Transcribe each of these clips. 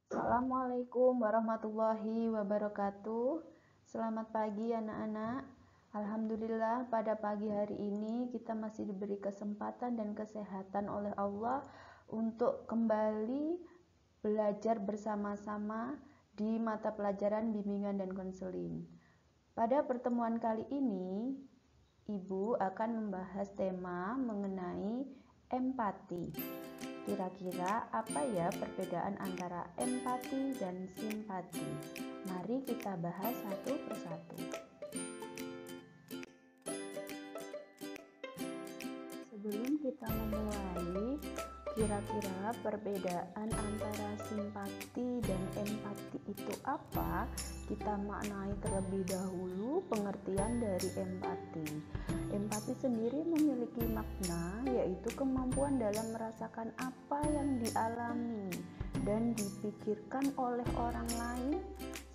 Assalamualaikum warahmatullahi wabarakatuh. Selamat pagi anak-anak. Alhamdulillah pada pagi hari ini kita masih diberi kesempatan dan kesehatan oleh Allah untuk kembali belajar bersama-sama di mata pelajaran bimbingan dan konseling. Pada pertemuan kali ini, Ibu akan membahas tema mengenai empati. Kira-kira apa ya perbedaan antara empati dan simpati? Mari kita bahas satu persatu. Sebelum kita memulai, kira-kira perbedaan antara simpati dan empati itu apa? Kita maknai terlebih dahulu pengertian dari empati. Empati sendiri memiliki makna, yaitu kemampuan dalam merasakan apa yang dialami dan dipikirkan oleh orang lain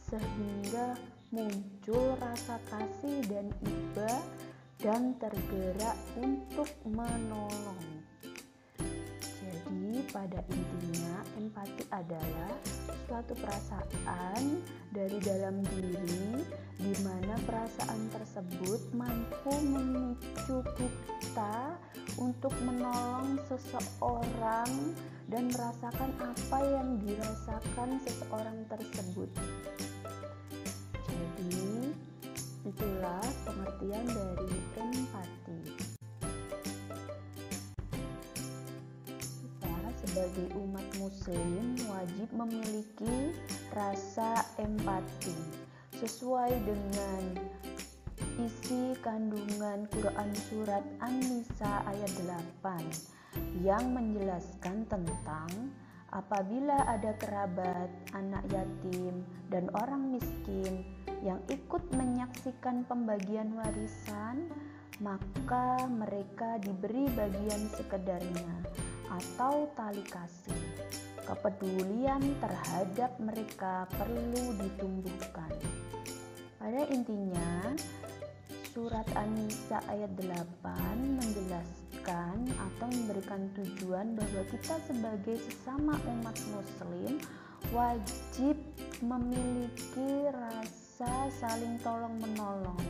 sehingga muncul rasa kasih dan iba dan tergerak untuk menolong. Jadi pada intinya empati adalah suatu perasaan dari dalam diri di mana perasaan tersebut mampu memicu kita untuk menolong seseorang dan merasakan apa yang dirasakan seseorang tersebut. Jadi itulah pengertian dari empati. Sebagai umat muslim wajib memiliki rasa empati sesuai dengan isi kandungan Quran surat An-Nisa ayat 8 yang menjelaskan tentang apabila ada kerabat, anak yatim, dan orang miskin yang ikut menyaksikan pembagian warisan, maka mereka diberi bagian sekedarnya atau tali kasih. Kepedulian terhadap mereka perlu ditumbuhkan. Pada intinya, surat An-Nisa ayat 8 menjelaskan atau memberikan tujuan bahwa kita sebagai sesama umat muslim wajib memiliki rasa saling tolong menolong,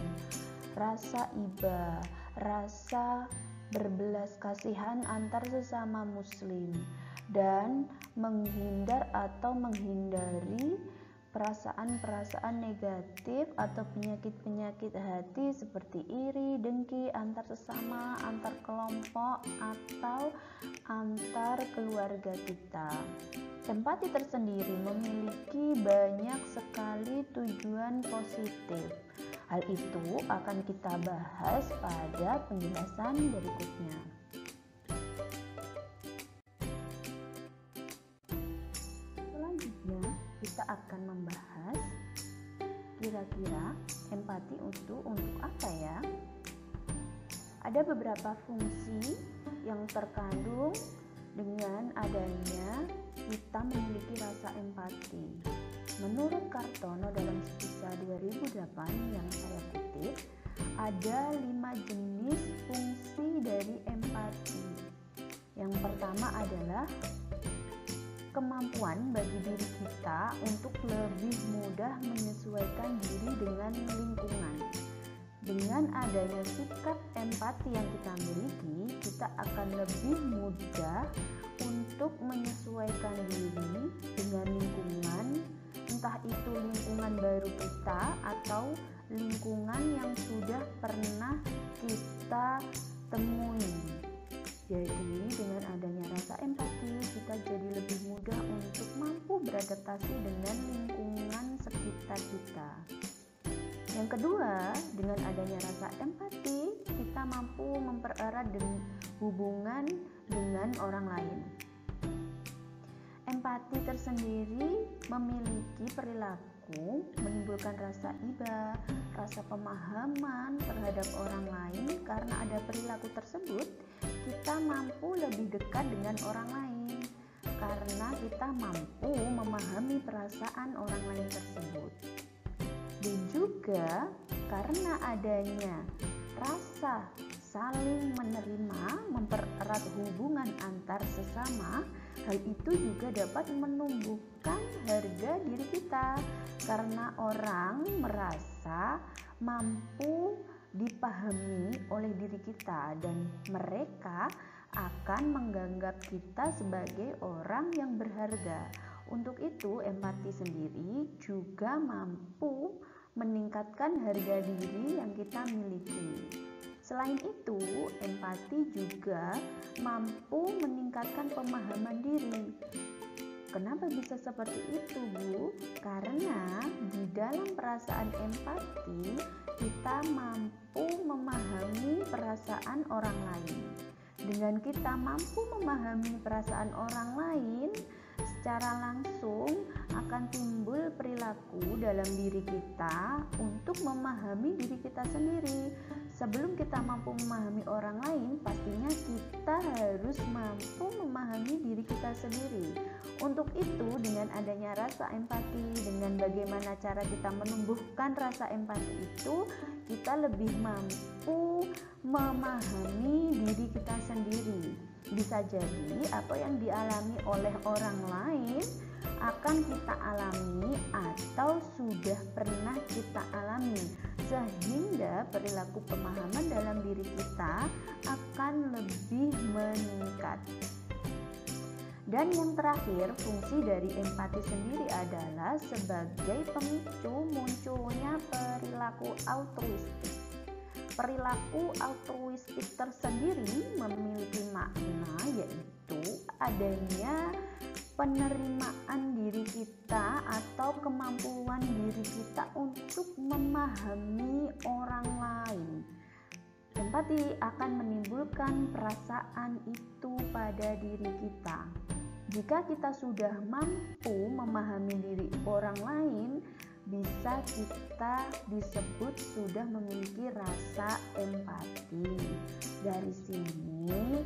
rasa iba, rasa berbelas kasihan antar sesama muslim, dan menghindar atau menghindari perasaan-perasaan negatif atau penyakit-penyakit hati seperti iri, dengki antar sesama, antar kelompok, atau antar keluarga kita. Empati tersendiri memiliki banyak sekali tujuan positif. Hal itu akan kita bahas pada penjelasan berikutnya. Selanjutnya, kita akan membahas kira-kira empati untuk apa ya? Ada beberapa fungsi yang terkandung dengan adanya kita memiliki rasa empati. Menurut Kartono dalam skisa 2008 yang saya kutip, ada 5 jenis fungsi dari empati. Yang pertama adalah kemampuan bagi diri kita untuk lebih mudah menyesuaikan diri dengan lingkungan. Dengan adanya sikap empati yang kita miliki, kita akan lebih mudah untuk menyesuaikan diri dengan lingkungan, entah itu lingkungan baru kita atau lingkungan yang sudah pernah kita temui. Jadi dengan adanya rasa empati, kita jadi lebih mudah untuk mampu beradaptasi dengan lingkungan sekitar kita. Yang kedua, dengan adanya rasa empati, kita mampu mempererat hubungan dengan orang lain. Empati tersendiri memiliki perilaku menimbulkan rasa iba, rasa pemahaman terhadap orang lain. Karena ada perilaku tersebut, kita mampu lebih dekat dengan orang lain karena kita mampu memahami perasaan orang lain tersebut. Dan juga karena adanya rasa saling menerima, mempererat hubungan antar sesama, Hal itu juga dapat menumbuhkan harga diri kita karena orang merasa mampu dipahami oleh diri kita dan mereka akan menganggap kita sebagai orang yang berharga. Untuk itu, empati sendiri juga mampu meningkatkan harga diri yang kita miliki. Selain itu, empati juga mampu meningkatkan pemahaman diri. Kenapa bisa seperti itu, Bu? Karena di dalam perasaan empati, kita mampu memahami perasaan orang lain. Dengan kita mampu memahami perasaan orang lain, secara langsung akan timbul perilaku dalam diri kita untuk memahami diri kita sendiri. Sebelum kita mampu memahami orang lain, pastinya kita harus mampu memahami diri kita sendiri. Untuk itu, dengan adanya rasa empati, dengan bagaimana cara kita menumbuhkan rasa empati itu, kita lebih mampu memahami diri kita sendiri. Bisa jadi apa yang dialami oleh orang lain akan kita alami atau sudah pernah kita alami, sehingga perilaku pemahaman dalam diri kita akan lebih meningkat. Dan yang terakhir, fungsi dari empati sendiri adalah sebagai pemicu munculnya perilaku altruistik. Perilaku altruistik tersendiri memiliki makna, yaitu adanya penerimaan diri kita atau kemampuan diri kita untuk memahami orang lain. Empati akan menimbulkan perasaan itu pada diri kita. Jika kita sudah mampu memahami diri orang lain, bisa kita disebut sudah memiliki rasa empati. Dari sini,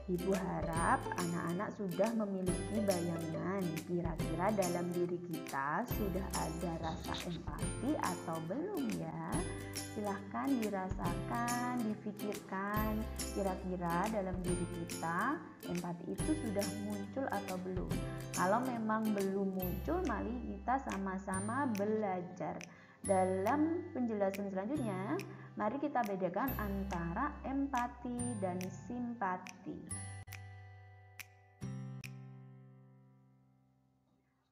Ibu harap anak-anak sudah memiliki bayangan kira-kira dalam diri kita sudah ada rasa empati atau belum ya. Silahkan dirasakan, difikirkan kira-kira dalam diri kita empati itu sudah muncul atau belum. Kalau memang belum muncul, mari kita sama-sama belajar. Dalam penjelasan selanjutnya, mari kita bedakan antara empati dan simpati.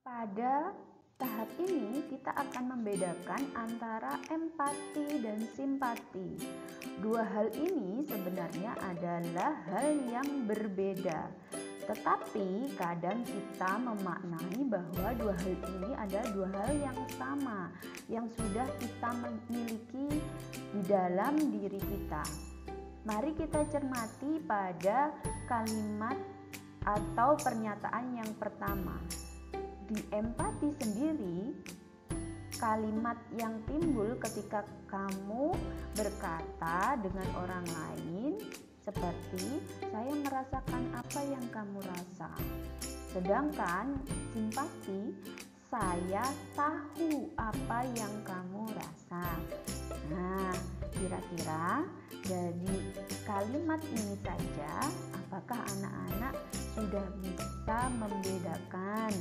Pada tahap ini kita akan membedakan antara empati dan simpati. Dua hal ini sebenarnya adalah hal yang berbeda. Tetapi kadang kita memaknai bahwa dua hal ini adalah dua hal yang sama, yang sudah kita miliki di dalam diri kita. Mari kita cermati pada kalimat atau pernyataan yang pertama. Di empati sendiri, kalimat yang timbul ketika kamu berkata dengan orang lain seperti saya merasakan apa yang kamu rasa. Sedangkan simpati, saya tahu apa yang kamu rasa. Nah, kira-kira dari kalimat ini saja, apakah anak-anak sudah bisa membedakan?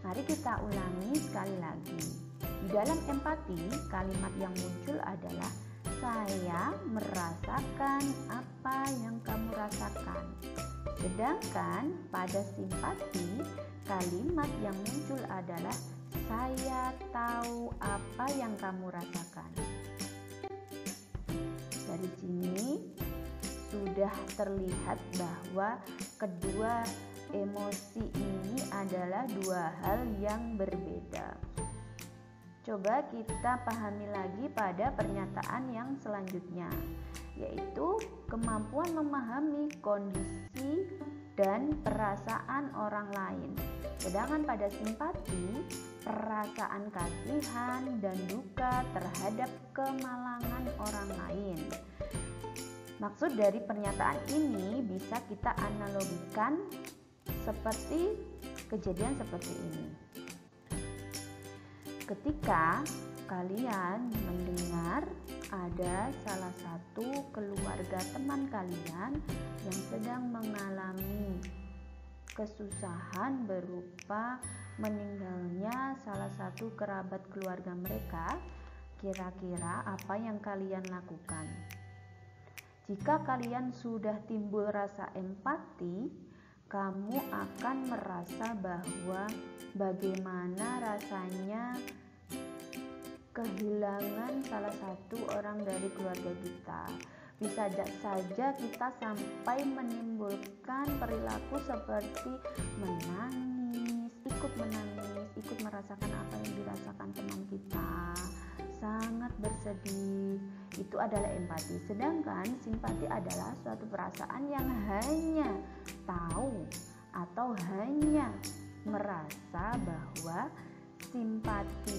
Mari kita ulangi sekali lagi. Di dalam empati, kalimat yang muncul adalah saya merasakan apa yang kamu rasakan. Sedangkan pada simpati, kalimat yang muncul adalah saya tahu apa yang kamu rasakan. Dari sini sudah terlihat bahwa kedua emosi ini adalah dua hal yang berbeda. Coba kita pahami lagi pada pernyataan yang selanjutnya, yaitu kemampuan memahami kondisi dan perasaan orang lain. Sedangkan pada simpati, perasaan kasihan dan duka terhadap kemalangan orang lain. Maksud dari pernyataan ini bisa kita analogikan seperti kejadian seperti ini. Ketika kalian mendengar ada salah satu keluarga teman kalian yang sedang mengalami kesusahan berupa meninggalnya salah satu kerabat keluarga mereka, kira-kira apa yang kalian lakukan? Jika kalian sudah timbul rasa empati, kamu akan merasa bahwa bagaimana rasanya kehilangan salah satu orang dari keluarga kita. Bisa saja kita sampai menimbulkan perilaku seperti menangis, ikut merasakan apa yang dirasakan teman kita, sangat bersedih. Itu adalah empati. Sedangkan simpati adalah suatu perasaan yang hanya tahu atau hanya merasa bahwa simpati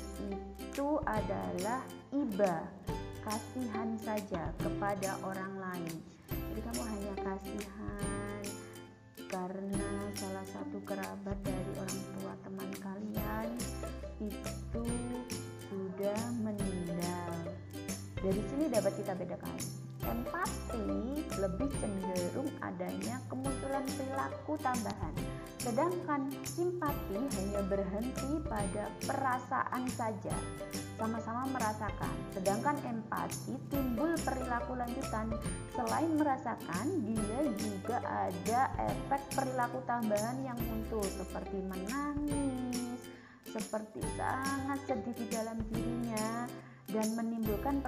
itu adalah iba, kasihan saja kepada orang lain. Jadi kamu hanya kasihan karena salah satu kerabat dari orang tua teman kalian itu sudah meninggal. Dari sini dapat kita bedakan. Empati lebih cenderung adanya kemunculan perilaku tambahan. Sedangkan simpati hanya berhenti pada perasaan saja, sama-sama merasakan. Sedangkan empati timbul perilaku lanjutan. Selain merasakan, dia juga ada efek perilaku tambahan yang muncul seperti menangis, seperti sangat sedih di dalam dirinya, dan menimbulkan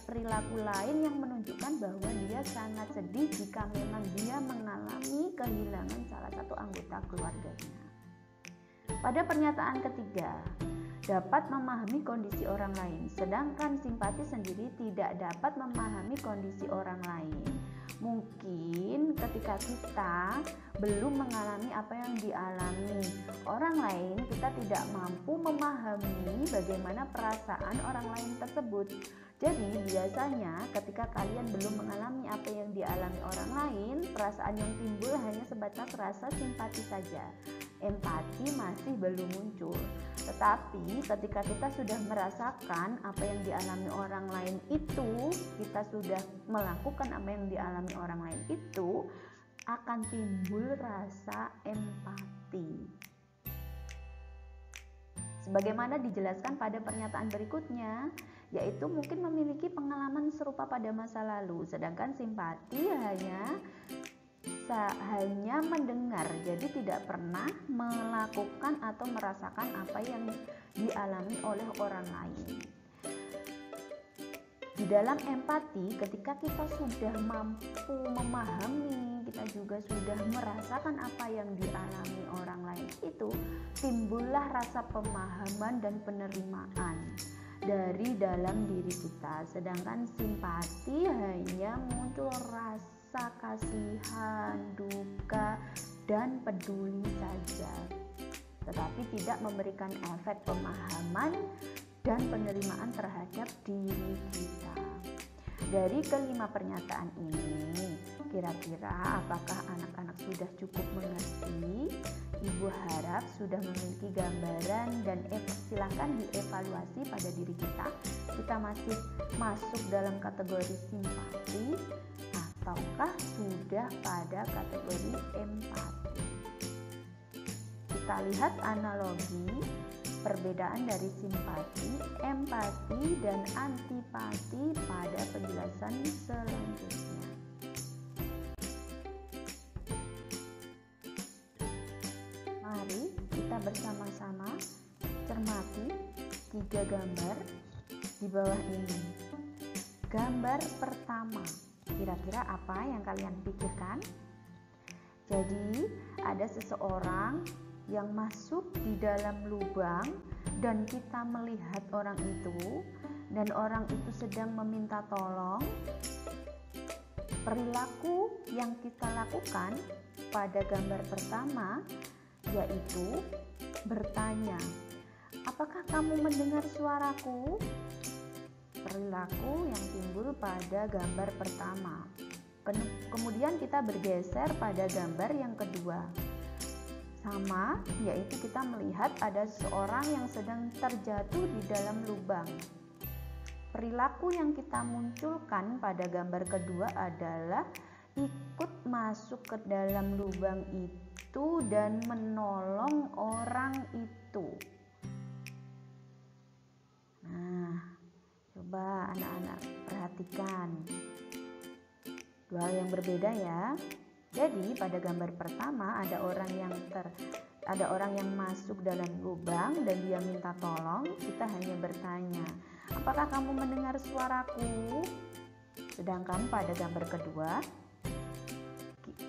perilaku lain yang menunjukkan bahwa dia sangat sedih jika memang dia mengalami kehilangan salah satu anggota keluarganya. Pada pernyataan ketiga, dapat memahami kondisi orang lain, sedangkan simpati sendiri tidak dapat memahami kondisi orang lain. Mungkin ketika kita belum mengalami apa yang dialami orang lain, kita tidak mampu memahami bagaimana perasaan orang lain tersebut. Jadi biasanya ketika kalian belum mengalami apa yang dialami orang lain, perasaan yang timbul hanya sebatas rasa simpati saja. Empati masih belum muncul. Tetapi ketika kita sudah merasakan apa yang dialami orang lain itu, kita sudah melakukan apa yang dialami orang lain itu, akan timbul rasa empati. Sebagaimana dijelaskan pada pernyataan berikutnya, yaitu mungkin memiliki pengalaman serupa pada masa lalu, sedangkan simpati hanya mendengar, jadi tidak pernah melakukan atau merasakan apa yang dialami oleh orang lain. Di dalam empati, ketika kita sudah mampu memahami, kita juga sudah merasakan apa yang dialami orang lain itu, timbullah rasa pemahaman dan penerimaan dari dalam diri kita. Sedangkan simpati hanya muncul rasa kasihan, duka, dan peduli saja, tetapi tidak memberikan efek pemahaman dan penerimaan terhadap diri kita. Dari kelima pernyataan ini, kira-kira apakah anak-anak sudah cukup mengerti? Ibu harap sudah memiliki gambaran dan silakan dievaluasi pada diri kita. Kita masih masuk dalam kategori simpati ataukah sudah pada kategori empati? Kita lihat analogi perbedaan dari simpati, empati, dan antipati pada penjelasan selanjutnya. Mari kita bersama-sama cermati 3 gambar di bawah ini. Gambar pertama, kira-kira apa yang kalian pikirkan? Jadi, ada seseorang yang masuk di dalam lubang dan kita melihat orang itu dan orang itu sedang meminta tolong. Perilaku yang kita lakukan pada gambar pertama yaitu bertanya, apakah kamu mendengar suaraku? Perilaku yang timbul pada gambar pertama. Kemudian kita bergeser pada gambar yang kedua. Sama, yaitu kita melihat ada seorang yang sedang terjatuh di dalam lubang. Perilaku yang kita munculkan pada gambar kedua adalah ikut masuk ke dalam lubang itu itu dan menolong orang itu. Nah, coba anak-anak perhatikan dua hal yang berbeda ya. Jadi pada gambar pertama ada orang yang masuk dalam lubang dan dia minta tolong. Kita hanya bertanya, apakah kamu mendengar suaraku? Sedangkan pada gambar kedua,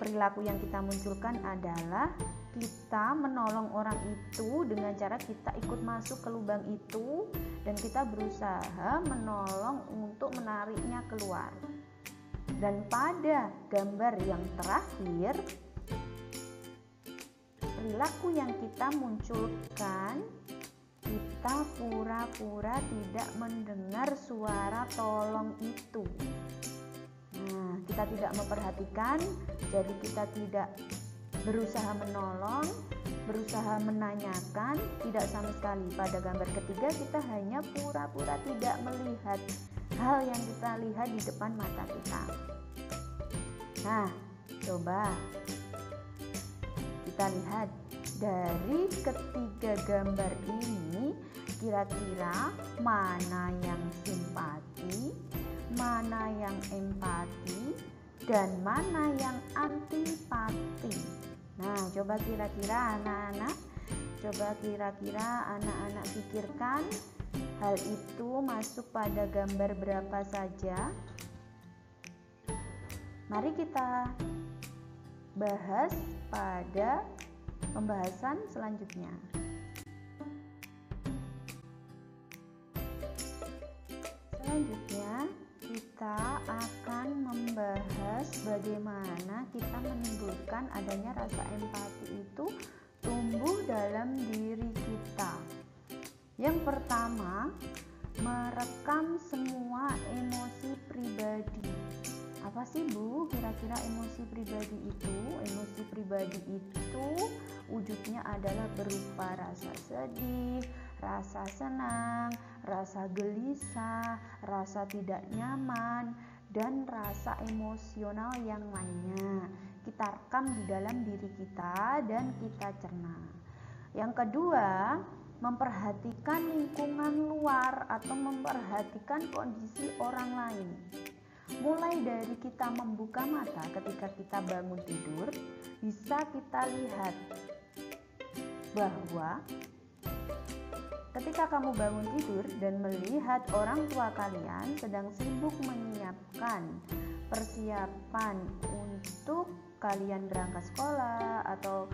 perilaku yang kita munculkan adalah kita menolong orang itu dengan cara kita ikut masuk ke lubang itu dan kita berusaha menolong untuk menariknya keluar. Dan pada gambar yang terakhir, perilaku yang kita munculkan, kita pura-pura tidak mendengar suara tolong itu. Nah, kita tidak memperhatikan, jadi kita tidak berusaha menolong, berusaha menanyakan, tidak sama sekali. Pada gambar ketiga kita hanya pura-pura tidak melihat hal yang kita lihat di depan mata kita. Nah, coba kita lihat dari ketiga gambar ini, kira-kira mana yang simpati, mana yang empati, dan mana yang antipati. Nah, coba kira-kira anak-anak pikirkan hal itu masuk pada gambar berapa saja. Mari kita bahas pada pembahasan selanjutnya. Selanjutnya kita akan membahas bagaimana kita menimbulkan adanya rasa empati itu tumbuh dalam diri kita. Yang pertama, merekam semua emosi pribadi. Apa sih Bu kira-kira emosi pribadi itu? Emosi pribadi itu wujudnya adalah berupa rasa sedih, rasa senang, rasa gelisah, rasa tidak nyaman, dan rasa emosional yang lainnya. Kita rekam di dalam diri kita dan kita cerna. Yang kedua, memperhatikan lingkungan luar atau memperhatikan kondisi orang lain. Mulai dari kita membuka mata ketika kita bangun tidur, bisa kita lihat bahwa ketika kamu bangun tidur dan melihat orang tua kalian sedang sibuk menyiapkan persiapan untuk kalian berangkat sekolah atau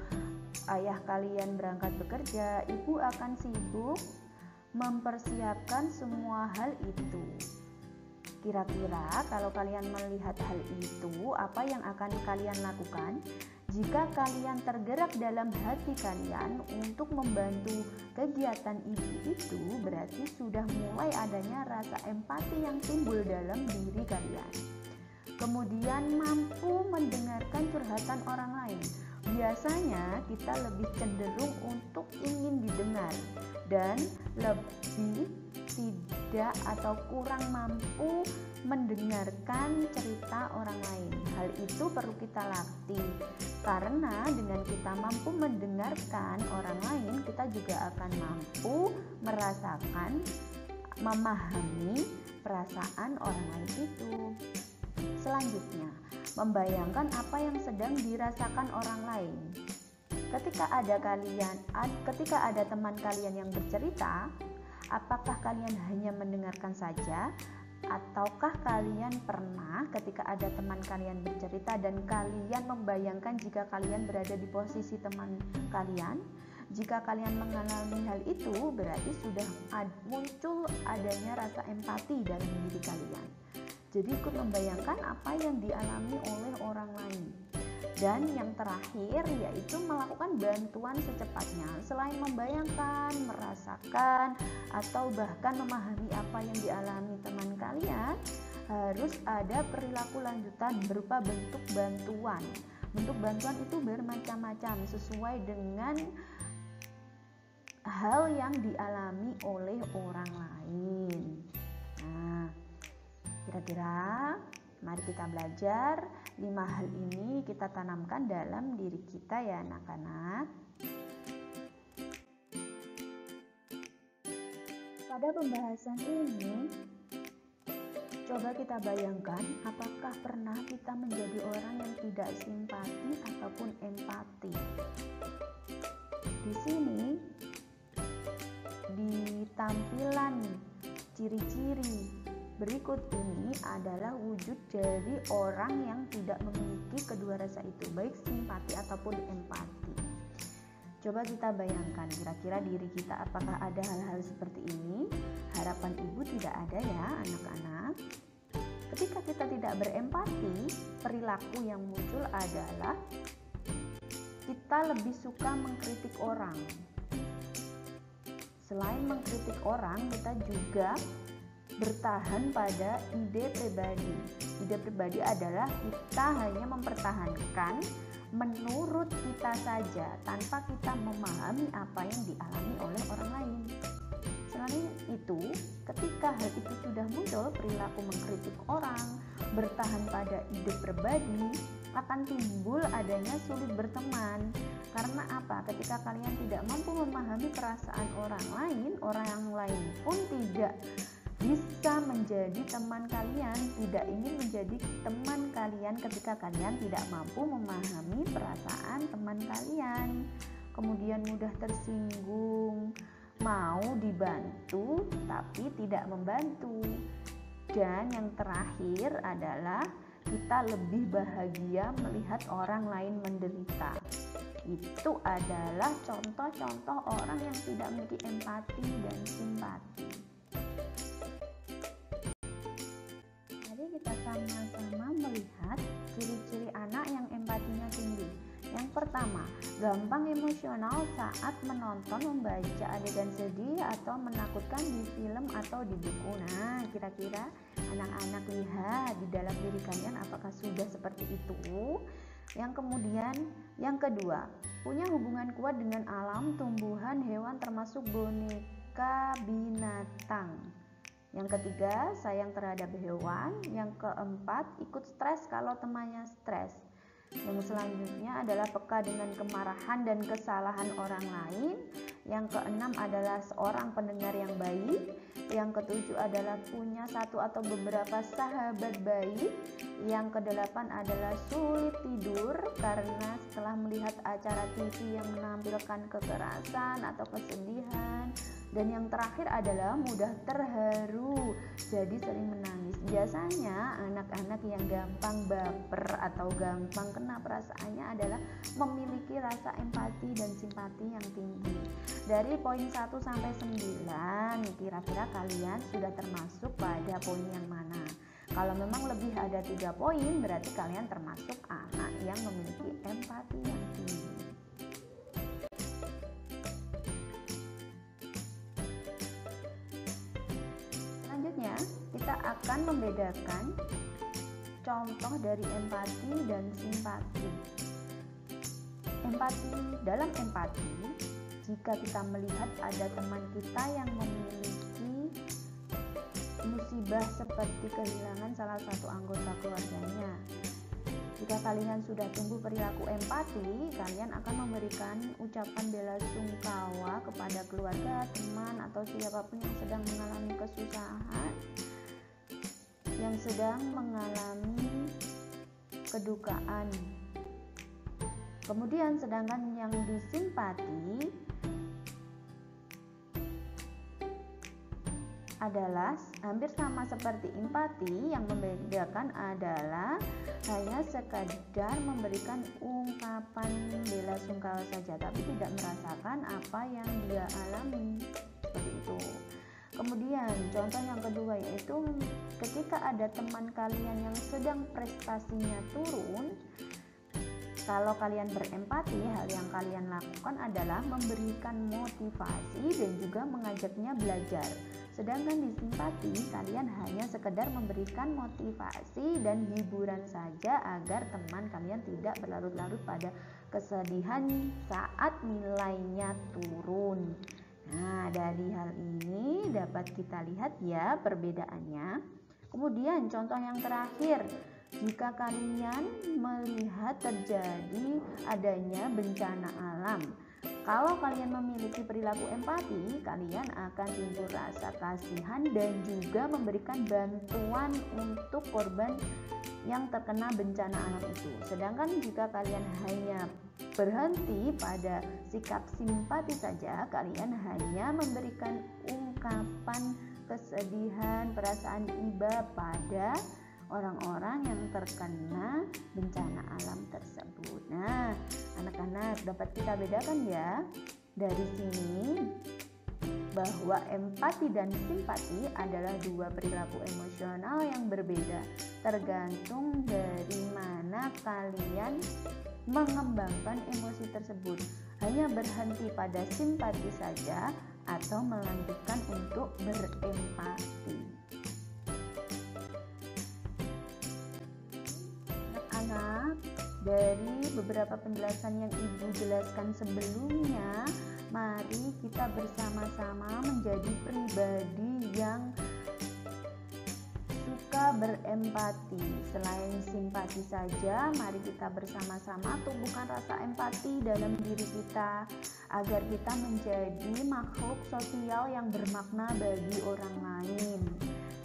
ayah kalian berangkat bekerja, ibu akan sibuk mempersiapkan semua hal itu. Kira-kira kalau kalian melihat hal itu, apa yang akan kalian lakukan? Jika kalian tergerak dalam hati kalian untuk membantu kegiatan ibu itu, berarti sudah mulai adanya rasa empati yang timbul dalam diri kalian. Kemudian mampu mendengarkan curhatan orang lain. Biasanya kita lebih cenderung untuk ingin didengar dan lebih tidak atau kurang mampu mendengarkan cerita orang lain. Hal itu perlu kita latih, karena dengan kita mampu mendengarkan orang lain, kita juga akan mampu merasakan, memahami perasaan orang lain itu. Selanjutnya, membayangkan apa yang sedang dirasakan orang lain. Ketika ada teman kalian yang bercerita, apakah kalian hanya mendengarkan saja, ataukah kalian pernah ketika ada teman kalian bercerita dan kalian membayangkan jika kalian berada di posisi teman kalian? Jika kalian mengalami hal itu, berarti sudah muncul adanya rasa empati dalam diri kalian. Jadi ikut membayangkan apa yang dialami oleh orang lain. Dan yang terakhir yaitu melakukan bantuan secepatnya. Selain membayangkan, merasakan, atau bahkan memahami apa yang dialami teman kalian, harus ada perilaku lanjutan berupa bentuk bantuan. Bentuk bantuan itu bermacam-macam sesuai dengan hal yang dialami oleh orang lain. Nah, kira-kira Mari kita belajar 5 hal ini kita tanamkan dalam diri kita ya anak-anak. Pada pembahasan ini, coba kita bayangkan apakah pernah kita menjadi orang yang tidak simpati ataupun empati. Di sini, di tampilan ciri-ciri berikut ini adalah wujud dari orang yang tidak memiliki kedua rasa itu, baik simpati ataupun empati. Coba kita bayangkan kira-kira diri kita apakah ada hal-hal seperti ini? Harapan ibu tidak ada ya anak-anak. Ketika kita tidak berempati, perilaku yang muncul adalah kita lebih suka mengkritik orang. Selain mengkritik orang, kita juga bertahan pada ide pribadi. Ide pribadi adalah kita hanya mempertahankan menurut kita saja tanpa kita memahami apa yang dialami oleh orang lain. Selain itu, ketika hal itu sudah muncul, perilaku mengkritik orang, bertahan pada ide pribadi, akan timbul adanya sulit berteman. Karena apa? Ketika kalian tidak mampu memahami perasaan orang lain pun tidak bisa menjadi teman kalian, tidak ingin menjadi teman kalian ketika kalian tidak mampu memahami perasaan teman kalian. Kemudian mudah tersinggung, mau dibantu tapi tidak membantu. Dan yang terakhir adalah kita lebih bahagia melihat orang lain menderita. Itu adalah contoh-contoh orang yang tidak memiliki empati dan simpati. Kita sama-sama melihat ciri-ciri anak yang empatinya tinggi. Yang pertama, gampang emosional saat menonton, membaca adegan sedih atau menakutkan di film atau di buku. Nah, kira-kira anak-anak lihat di dalam diri kalian apakah sudah seperti itu? Yang kedua, punya hubungan kuat dengan alam, tumbuhan, hewan termasuk boneka, binatang. Yang ketiga, sayang terhadap hewan. Yang keempat, ikut stres kalau temannya stres. Yang selanjutnya adalah peka dengan kemarahan dan kesalahan orang lain. Yang keenam adalah seorang pendengar yang baik. Yang ketujuh adalah punya satu atau beberapa sahabat baik. Yang kedelapan adalah sulit tidur karena setelah melihat acara TV yang menampilkan kekerasan atau kesedihan. Dan yang terakhir adalah mudah terharu, jadi sering menangis. Biasanya anak-anak yang gampang baper atau gampang kena perasaannya adalah memiliki rasa empati dan simpati yang tinggi. Dari poin 1 sampai 9, kira-kira kalian sudah termasuk pada poin yang mana? Kalau memang lebih ada 3 poin, berarti kalian termasuk anak yang memiliki empati yang tinggi. Selanjutnya, kita akan membedakan contoh dari empati dan simpati. Dalam empati, jika kita melihat ada teman kita yang memiliki musibah seperti kehilangan salah satu anggota keluarganya, jika kalian sudah tumbuh perilaku empati, kalian akan memberikan ucapan bela sungkawa kepada keluarga, teman, atau siapapun yang sedang mengalami kesusahan, yang sedang mengalami kedukaan. Kemudian sedangkan yang disimpati adalah hampir sama seperti empati, yang membedakan adalah hanya sekadar memberikan ungkapan bela sungkawa saja tapi tidak merasakan apa yang dia alami, seperti itu. Kemudian contoh yang kedua yaitu ketika ada teman kalian yang sedang prestasinya turun, kalau kalian berempati, hal yang kalian lakukan adalah memberikan motivasi dan juga mengajaknya belajar. Sedangkan di simpati, kalian hanya sekedar memberikan motivasi dan hiburan saja agar teman kalian tidak berlarut-larut pada kesedihan saat nilainya turun. Nah, dari hal ini dapat kita lihat ya perbedaannya. Kemudian contoh yang terakhir, Jika kalian melihat terjadi adanya bencana alam, kalau kalian memiliki perilaku empati, kalian akan timbul rasa kasihan dan juga memberikan bantuan untuk korban yang terkena bencana alam itu. Sedangkan jika kalian hanya berhenti pada sikap simpati saja, kalian hanya memberikan ungkapan kesedihan, perasaan iba pada orang-orang yang terkena bencana alam tersebut. Nah, anak-anak, dapat kita bedakan ya dari sini bahwa empati dan simpati adalah dua perilaku emosional yang berbeda, tergantung dari mana kalian mengembangkan emosi tersebut. Hanya berhenti pada simpati saja atau melanjutkan untuk berempati. Anak-anak, dari beberapa penjelasan yang Ibu jelaskan sebelumnya, mari kita bersama-sama menjadi pribadi yang suka berempati. Selain simpati saja, mari kita bersama-sama tumbuhkan rasa empati dalam diri kita agar kita menjadi makhluk sosial yang bermakna bagi orang lain.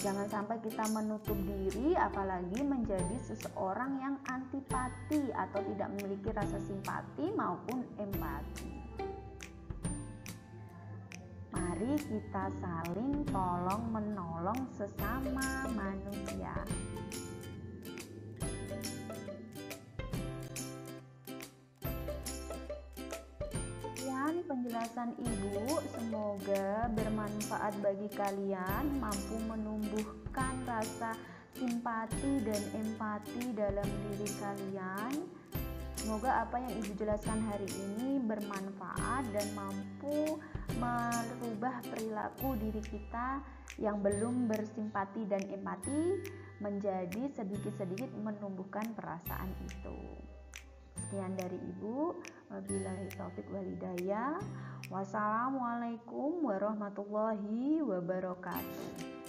Jangan sampai kita menutup diri, apalagi menjadi seseorang yang antipati atau tidak memiliki rasa simpati maupun empati. Mari kita saling tolong-menolong sesama manusia. Sekian penjelasan Ibu, semoga bermanfaat bagi kalian, mampu menumbuhkan rasa simpati dan empati dalam diri kalian. Semoga apa yang Ibu jelaskan hari ini bermanfaat dan mampu merubah perilaku diri kita yang belum bersimpati dan empati menjadi sedikit-sedikit menumbuhkan perasaan itu. Sekian dari Ibu. Wabillahi taufik wal hidayah. Wassalamualaikum warahmatullahi wabarakatuh.